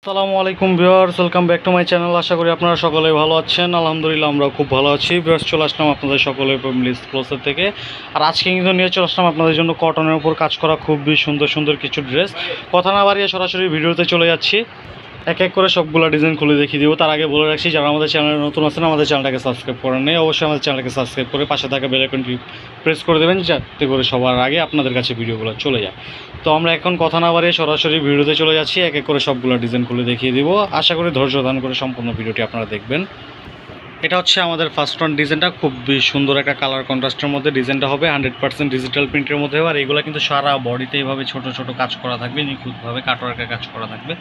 আসসালামু আলাইকুম viewers, welcome back to my channel. আশা করি আপনারা সকলেই ভালো আছেন। আলহামদুলিল্লাহ আমরাও খুব ভালো আছি। ভিউয়ার্স, চলে আসলাম আপনাদের সকলের ফ্যামিলিজ ক্লোজের থেকে। আর আজকে কিন্তু নিয়ে চলে আসলাম আপনাদের জন্য কটনের উপর কাজ করা খুবই সুন্দর সুন্দর কিছু ড্রেস। কথা না বাড়িয়ে সরাসরি ভিডিওতে চলে যাচ্ছি। এক এক করে সবগুলো ডিজাইন খুলে দেখিয়ে দিব। তার আগে বলে রাখছি, যারা আমাদের চ্যানেলে নতুন আছেন আমাদের চ্যানেলটাকে সাবস্ক্রাইব করেন নেই, অবশ্যই আমাদের চ্যানেলকে সাবস্ক্রাইব করে পাশে থাকা বেল আইকনটি প্রেস করে দেবেন, যাতে করে সবার আগে আপনাদের কাছে ভিডিওগুলো চলে যায়। তো আমরা এখন কথা না বাড়িয়ে সরাসরি ভিডিওতে চলে যাচ্ছি। এক এক করে সবগুলো ডিজাইন খুলে দেখিয়ে দিব। আশা করি ধৈর্য ধারণ করে সম্পূর্ণ ভিডিওটি আপনারা দেখবেন। এটা হচ্ছে আমাদের ফার্স্ট ওয়ান ডিজাইনটা, খুবই সুন্দর একটা কালার কন্ট্রাস্টের মধ্যে ডিজাইনটা হবে 100% ডিজিটাল প্রিন্টের মধ্যে। আর এগুলো কিন্তু সারা বডিতে এইভাবে ছোট ছোট কাজ করা থাকবে, নিখুঁতভাবে কাটওয়ার্কের কাজ করা থাকবে,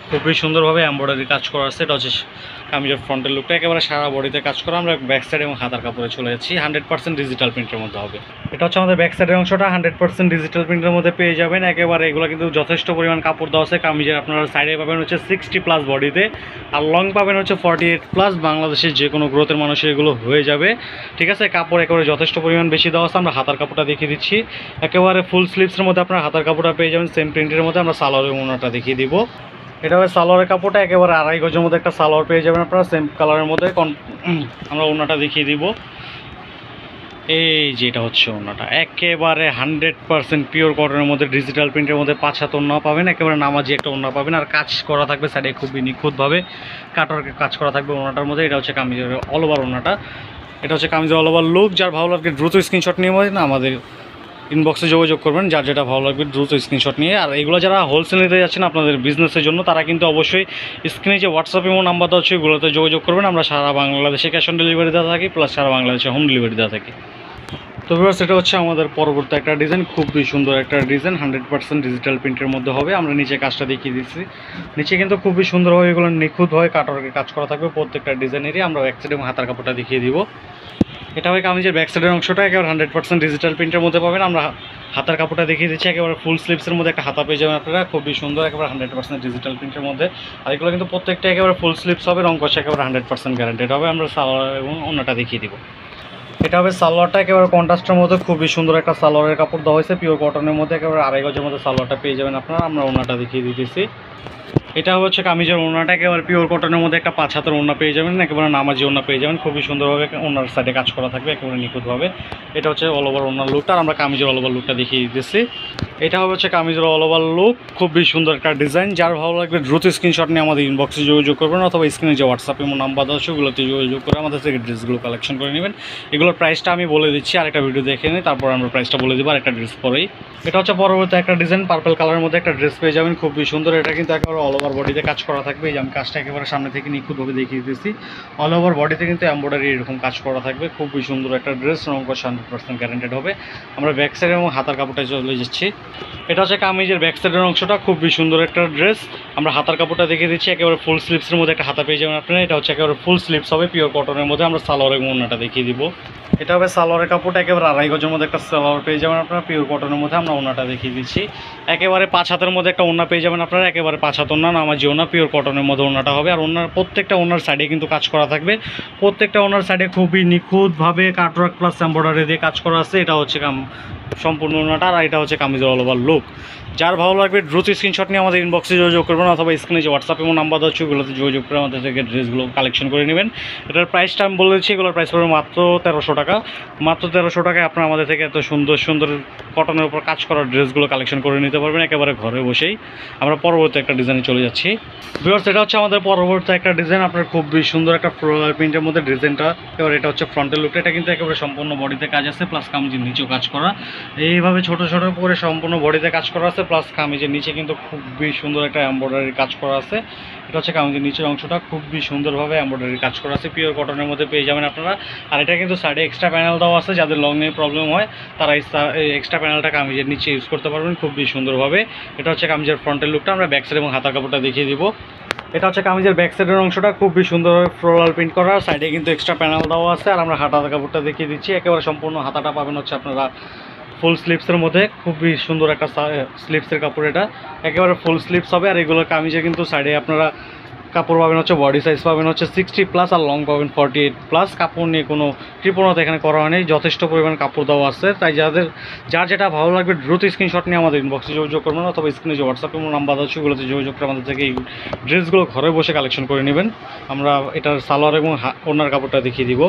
খুবই সুন্দরভাবে এমব্রয়ডারি কাজ করা আছে। এটা হচ্ছে কামিজের ফ্রন্টের লুকটা, একেবারে সারা বডিতে কাজ করা। আমরা ব্যাক সাইড এবং হাতার কাপড়ে চলে যাচ্ছি, 100% ডিজিটাল প্রিন্টের মধ্যে হবে। এটা হচ্ছে আমাদের ব্যাক সাইডের অংশটা, 100% ডিজিটাল প্রিন্টের মধ্যে পেয়ে যাবেন। একেবারে এগুলো কিন্তু যথেষ্ট পরিমাণ কাপড় দেওয়া আছে। কামিজের আপনারা সাইডে পাবেন হচ্ছে 60+ বডিতে, আর লং পাবেন হচ্ছে 48+। বাংলাদেশের যে কোনো গ্রোথের মানুষের এগুলো হয়ে যাবে, ঠিক আছে। কাপড় একেবারে যথেষ্ট পরিমাণ বেশি দেওয়া আছে। আমরা হাতার কাপড়টা দেখিয়ে দিচ্ছি, একেবারে ফুল স্লিভসের মধ্যে আপনার হাতার কাপড়টা পেয়ে যাবেন সেম প্রিন্টের মধ্যে। আমরা সালোয়ারের ওড়নাটা দেখিয়ে দিব। এটা হবে সালোয়ারের কাপড়টা, একেবারে 2.5 গজের মধ্যে একটা সালোয়ার পেয়ে যাবেন আপনারা সেম কালারের মধ্যে। আমরা ওড়নাটা দেখিয়ে দিব। এই যে এটা হচ্ছে ওড়নাটা, একেবারে 100% পিওর কটনের মধ্যে ডিজিটাল প্রিন্টের মধ্যে 5 হাত ওড়না পাবেন, একেবারে নামাজি একটা ওড়না পাবেন। আর কাজ করা থাকবে সাইডে খুবই নিখুঁতভাবে কাটওয়ার্কের কাজ করা থাকবে ওড়নাটার মধ্যে। এটা হচ্ছে কামিজের অল ওভার ওড়নাটা, এটা হচ্ছে কামিজের অল ওভার লুক। যার ভালো লাগবে দ্রুত স্ক্রিনশট নিয়ে আমাদের ইনবক্সে যোগাযোগ করবেন, যার যেটা ভালো লাগবে দ্রুত স্ক্রিনশট নিয়ে। আর এগুলো যারা হোলসেল নিতে যাচ্ছেন আপনাদের বিজনেসের জন্য, তারা কিন্তু অবশ্যই স্ক্রিনে যে হোয়াটসঅ্যাপ এবং নাম্বার দেওয়া হচ্ছে এগুলোতে যোগাযোগ করবেন। আমরা সারা বাংলাদেশে ক্যাশ অন ডেলিভারি দেওয়া থাকি, প্লাস সারা বাংলাদেশে হোম ডেলিভারি দেওয়া থাকি। তো ভিউয়ার্স, এটা হচ্ছে আমাদের পরবর্তী একটা ডিজাইন, খুবই সুন্দর একটা ডিজাইন, 100% ডিজিটাল প্রিন্টের মধ্যে হবে। আমরা নিচে কাজটা দেখিয়ে দিচ্ছি, নিচে কিন্তু খুবই সুন্দরভাবে এগুলো নিখুঁতভাবে কাটওয়ার্কের কাজ করা থাকবে প্রত্যেকটা ডিজাইনেরই। আমরা ব্যাক সাইড এবং হাতার কাপড়টা দেখিয়ে দিব। এটা হবে কামিজের ব্যাক সাইডের অংশটা, একেবারে 100% ডিজিটাল প্রিন্টের মধ্যে পাবেন। আমরা হাতার কাপড়টা দেখিয়ে দিচ্ছি, একেবারে ফুল স্লিভসের মধ্যে একটা হাতা পেয়ে যাবেন আপনারা, খুবই সুন্দর, একেবারে 100% ডিজিটাল প্রিন্টের মধ্যে। আর এগুলো কিন্তু প্রত্যেকটা একেবারে ফুল স্লিভস হবে, রং কষা একেবারে 100% গ্যারান্টেড হবে। আমরা সালোয়ার এবং ওড়নাটা দেখিয়ে দিব। এটা হবে সালোয়ারটা, একেবারে কন্ট্রাস্টের মধ্যে খুবই সুন্দর একটা সালোয়ারের কাপড় দেওয়া হয়েছে পিওর কটনের মধ্যে, একেবারে 2.5 গজের মধ্যে সালোয়ারটা পেয়ে যাবেন আপনারা। আমরা ওড়নাটা দেখিয়ে দিতেছি। এটা হচ্ছে কামিজের ওড়নাটা, একেবারে পিওর কটনের মধ্যে একটা 5 হাতের ওড়না পেয়ে যাবেন, একেবারে নামাজি ওড়না পেয়ে যাবেন, খুবই সুন্দরভাবে ওড়নার সাইডে কাজ করা থাকবে একেবারে নিখুঁতভাবে। এটা হচ্ছে অল ওভার ওড়নার লুকটা, আর আমরা কামিজের অল ওভার লুকটা দেখিয়ে দিতেছি। এটা হচ্ছে কামিজের অল ওভার লুক, খুবই সুন্দর একটা ডিজাইন। যার ভালো লাগবে দ্রুত স্ক্রিনশট নিয়ে আমাদের ইনবক্সে যোগাযোগ করবেন, অথবা স্ক্রিনে যে হোয়াটসঅ্যাপ এবং নাম্বার দেওয়া আছে ওগুলোতে যোগাযোগ করে আমাদের থেকে ড্রেসগুলো কালেকশন করে নেবেন। এগুলোর প্রাইসটা আমি বলে দিচ্ছি, আরেকটা ভিডিও দেখে নিই, তারপর আমরা প্রাইসটা বলে দেবো আরেকটা ড্রেস পরেই। এটা হচ্ছে পরবর্তী একটা ডিজাইন, পার্পল কালারের মধ্যে একটা ড্রেস পেয়ে যাবেন, খুবই সুন্দর। এটা কিন্তু একেবারে অল ওভার বডিতে কাজ করা থাকবে। এই যে আমি কাজটা একেবারে সামনে থেকে নিখুঁতভাবে দেখিয়ে দিতেছি। অল ওভার বডিতে কিন্তু এমব্রয়ডারি এরকম কাজ করা থাকবে, খুবই সুন্দর একটা ড্রেস, রং কষা 100% গ্যারান্টেড হবে। আমরা ব্যাক সাইড এবং হাতার কাপড়টা চলে যাচ্ছি। এটা হচ্ছে কামিজের ব্যাক সাইডের অংশটা, খুবই সুন্দর একটা ড্রেস। আমরা হাতার কাপড়টা দেখিয়ে দিচ্ছি, একেবারে ফুল স্লিভসের মধ্যে একটা হাতা পেয়ে যাবেন আপনারা। এটা হচ্ছে একেবারে ফুল স্লিভস হবে পিওর কটনের মধ্যে। আমরা সালোয়ার এবং ওড়নাটা দেখিয়ে দিব। এটা হবে সালোয়ারের কাপড়টা, একেবারে 2.5 গজের মধ্যে একটা সালোয়ার পেয়ে যাবেন আপনারা পিওর কটনের মধ্যে। আমরা ওড়নাটা দেখিয়ে দিচ্ছি, একেবারে 5 হাতের মধ্যে একটা ওড়না পেয়ে যাবেন আপনারা, একেবারে 5 হাত ওড়না, নামাজি ওড়না, পিওর কটনের মধ্যে ওড়নাটা হবে। আর ওড়নার প্রত্যেকটা ওড়নার সাইডে কিন্তু কাজ করা থাকবে, প্রত্যেকটা ওড়নার সাইডে খুবই নিখুঁতভাবে কাটওয়ার্ক প্লাস এমব্রয়ডারি দিয়ে কাজ করা আছে। এটা হচ্ছে সম্পূর্ণ ওড়নাটা, আর এটা হচ্ছে কামিজের অল ওভার লুক। যার ভালো লাগবে দ্রুত স্ক্রিনশট নিয়ে আমাদের ইনবক্সে যোগাযোগ করবেন, অথবা স্ক্রিনে যে হোয়াটসঅ্যাপ এবং নাম্বার দেওয়া হচ্ছে ওগুলোতে যোগাযোগ করে আমাদের থেকে ড্রেসগুলো কালেকশন করে নেবেন। এটার প্রাইসটা আমি বলে দিচ্ছি, এগুলোর প্রাইস পড়বে মাত্র 1300 টাকা। মাত্র 1300 টাকায় আপনারা আমাদের থেকে এত সুন্দর সুন্দর কটনের উপর কাজ করা ড্রেসগুলো কালেকশন করে নিতে পারবেন একেবারে ঘরে বসেই। আমরা পরবর্তী একটা ডিজাইনে চলে যাচ্ছি। ভিউয়ার্স, এটা হচ্ছে আমাদের পরবর্তী একটা ডিজাইন, আপনার খুবই সুন্দর একটা ফ্লোরাল প্রিন্টের মধ্যে ডিজাইনটা। এবার এটা হচ্ছে ফ্রন্টের লুকটা, এটা কিন্তু একেবারে সম্পূর্ণ বডিতে কাজ আছে, প্লাস কামিজের নিচেও কাজ করা, এইভাবে ছোট ছোট করে সম্পূর্ণ বডিতে কাজ করা আছে, প্লাস কামিজের নিচে কিন্তু খুবই সুন্দর একটা এমব্রয়ডারি কাজ করা আছে। এটা হচ্ছে কামিজের নিচের অংশটা, খুবই সুন্দরভাবে এমব্রয়ডারি কাজ করা আছে, পিওর কটনের মধ্যে পেয়ে যাবেন আপনারা। আর এটা কিন্তু সাইডে এক্সট্রা প্যানেল দেওয়া আছে, যাদের লং এর প্রবলেম হয় তারা এই এক্সট্রা প্যানেলটা কামিজের নিচে ইউজ করতে পারবেন খুবই সুন্দরভাবে। এটা হচ্ছে কামিজের ফ্রন্টের লুকটা। আমরা ব্যাক সাইড এবং হাতার কাপড়টা দেখিয়ে দিব। এটা হচ্ছে কামিজের ব্যাক সাইডের অংশটা, খুবই সুন্দরভাবে ফ্লোরাল প্রিন্ট করা, সাইডে কিন্তু এক্সট্রা প্যানেল দেওয়া আছে। আর আমরা হাতার কাপড়টা দেখিয়ে দিচ্ছি, একেবারে সম্পূর্ণ হাতাটা পাবেন হচ্ছে আপনারা ফুল স্লিভসের মধ্যে, খুবই সুন্দর একটা স্লিভসের কাপড়, এটা একেবারে ফুল স্লিভস হবে। আর এগুলো কামিজে কিন্তু সাইডে আপনারা কাপড় পাবেন হচ্ছে বডি সাইজ পাবেন হচ্ছে 60+ আর লং পাবেন 48+। কাপড় নিয়ে কোনো কৃপণতা এখানে করা হয়নি, যথেষ্ট পরিমাণ কাপড় দেওয়া আছে। তাই যার যেটা ভালো লাগবে দ্রুত স্ক্রিনশট নিয়ে আমাদের ইনবক্সে যোগাযোগ করবেন, অথবা স্ক্রিনে যে হোয়াটসঅ্যাপ নাম্বার আছে ওগুলোতে যোগাযোগ করে আমাদের থেকে এই ড্রেসগুলো ঘরে বসে কালেকশন করে নেবেন। আমরা এটার সালোয়ার এবং ওনার কাপড়টা দেখিয়ে দিব।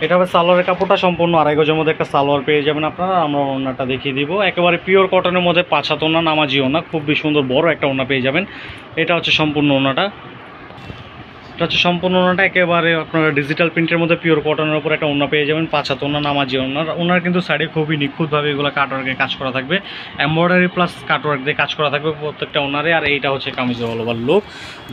এটা হবে সালোয়ারের কাপড়টা, সম্পূর্ণ 2.5 গজের মধ্যে একটা সালোয়ার পেয়ে যাবেন আপনারা। আমরা ওনাটা দেখিয়ে দিব, একেবারে পিওর কটনের মধ্যে 5 হাত ওনা, নামাজি ওনা, খুবই সুন্দর বড় একটা ওনা পেয়ে যাবেন। এটা হচ্ছে সম্পূর্ণ ওনাটা, এটা হচ্ছে সম্পূর্ণ ওনাটা একেবারে আপনারা ডিজিটাল প্রিন্টের মধ্যে পিওর কটনের উপর একটা ওনা পেয়ে যাবেন। 5 হাত ওনা, নামাজি ওনার কিন্তু সাইডে খুবই নিখুঁতভাবে এগুলো কাটওয়ার্কে কাজ করা থাকবে, এমব্রয়ডারি প্লাস কাটওয়ার্ক দিয়ে কাজ করা থাকবে প্রত্যেকটা ওনারে। আর এইটা হচ্ছে কামিজের অল ওভার লুক।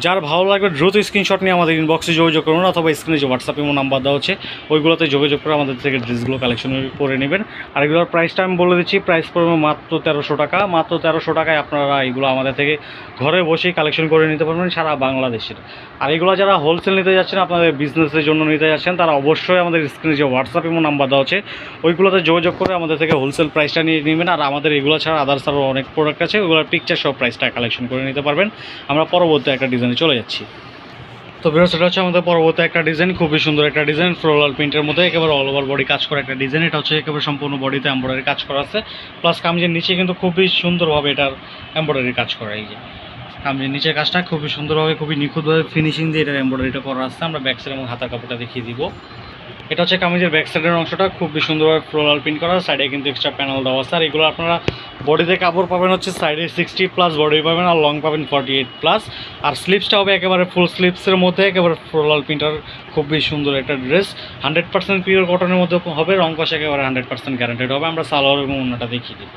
যার ভালো লাগবে দ্রুত স্ক্রিনশট নিয়ে আমাদের ইনবক্সে যোগাযোগ করুন, অথবা স্ক্রিনে যে হোয়াটসঅ্যাপ নাম্বার দেওয়া হচ্ছে ওইগুলোতে যোগাযোগ করে আমাদের থেকে ড্রেসগুলো কালেকশন করে নেবেন। আর এগুলোর প্রাইসটা আমি বলে দিচ্ছি, প্রাইস পড়বে মাত্র 1300 টাকা। মাত্র 1300 টাকায় আপনারা এগুলো আমাদের থেকে ঘরে বসেই কালেকশন করে নিতে পারবেন সারা বাংলাদেশের। আর এগুলো যারা হোলসেল নিতে যাচ্ছেন, আপনাদের বিজনেসের জন্য নিতে যাচ্ছেন, তারা অবশ্যই আমাদের স্ক্রিনে যে হোয়াটসঅ্যাপ নাম্বার দেওয়া আছে ওইগুলোতে যোগাযোগ করে আমাদের থেকে হোলসেল প্রাইসটা নিয়ে নেবেন। আর আমাদের এগুলো ছাড়া আদার্স আরও অনেক প্রোডাক্ট আছে, ওগুলোর পিকচার সব প্রাইসটা কালেকশন করে নিতে পারবেন। আমরা পরবর্তী একটা ডিজাইনে চলে যাচ্ছি। তো ভিউয়ার্স, এটা হচ্ছে আমাদের পরবর্তী একটা ডিজাইন, খুবই সুন্দর একটা ডিজাইন, ফ্লোরাল প্রিন্টের মধ্যে একেবারে অল ওভার বডি কাজ করা একটা ডিজাইন। এটা হচ্ছে একেবারে সম্পূর্ণ বডিতে এমব্রয়ডারি কাজ করা আছে, প্লাস কামিজের নিচে কিন্তু খুবই সুন্দরভাবে এটার এমব্রয়ডারি কাজ করা। এই যে কামিজের নিচের কাজটা খুবই সুন্দরভাবে, খুবই নিখুঁতভাবে ফিনিশিং দিয়ে এটার এমব্রয়ডারিটা করা আছে। আমরা ব্যাক সাইড এবং হাতার কাপড়টা দেখিয়ে দিব। এটা হচ্ছে কামিজের ব্যাক সাইডের অংশটা, খুবই সুন্দরভাবে ফ্লোরাল প্রিন্ট করা, সাইডে কিন্তু এক্সট্রা প্যানেল দেওয়া আছে। আর এগুলো আপনারা বডিতে কাপড় পাবেন হচ্ছে সাইডে 60+ বডি পাবেন, আর লং পাবেন 48+। আর স্লিপসটা হবে একেবারে ফুল স্লিপসের মধ্যে, একেবারে ফ্লোরাল প্রিন্টার, খুবই সুন্দর একটা ড্রেস। 100% পিওর কটনের মধ্যে হবে, রং কষে একেবারে 100% গ্যারান্টেড হবে। আমরা সালোয়ার এবং ওনাটা দেখিয়ে দিই।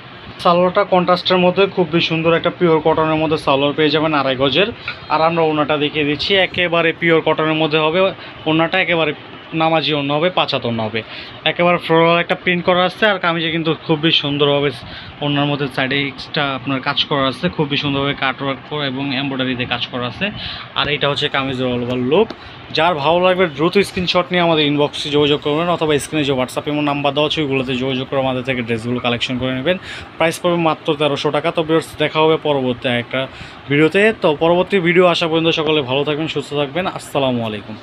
সালোয়ারটা কন্ট্রাস্টের মধ্যে খুবই সুন্দর একটা পিওর কটনের মধ্যে সালোয়ার পেয়ে যাবেন 2.5 গজের। আর আমরা ওনাটা দেখিয়ে দিচ্ছি, একেবারে পিওর কটনের মধ্যে হবে ওনাটা, একেবারে নামাজি ওনা হবে, 5 হাত ওনা হবে, একেবারে ফ্লোরাল একটা প্রিন্ট করা আছে। আর কামিজে কিন্তু খুবই সুন্দরভাবে ওনার মধ্যে সাইডে এক্সট্রা আপনার কাজ করা আছে, খুবই সুন্দরভাবে কাটওয়ার্ক এবং এমব্রয়ডারিতে কাজ করা আছে। আর এটা হচ্ছে কামিজের অল ওভার লুক। যার ভালো লাগবে দ্রুত স্ক্রিনশট নিয়ে আমাদের ইনবক্সে যোগাযোগ করবেন, অথবা স্ক্রিনে যে হোয়াটসঅ্যাপ নাম্বার দেওয়া আছে ওইগুলোতে যোগাযোগ করে আমাদের থেকে ড্রেসগুলো কালেকশন করে নেবেন। প্রাইস পড়বে মাত্র 1300 টাকা। তো ভিউয়ার্স, দেখা হবে পরবর্তী একটা ভিডিওতে। তো পরবর্তী ভিডিও আসা পর্যন্ত সকলে ভালো থাকবেন, সুস্থ থাকবেন। আসসালামু আলাইকুম।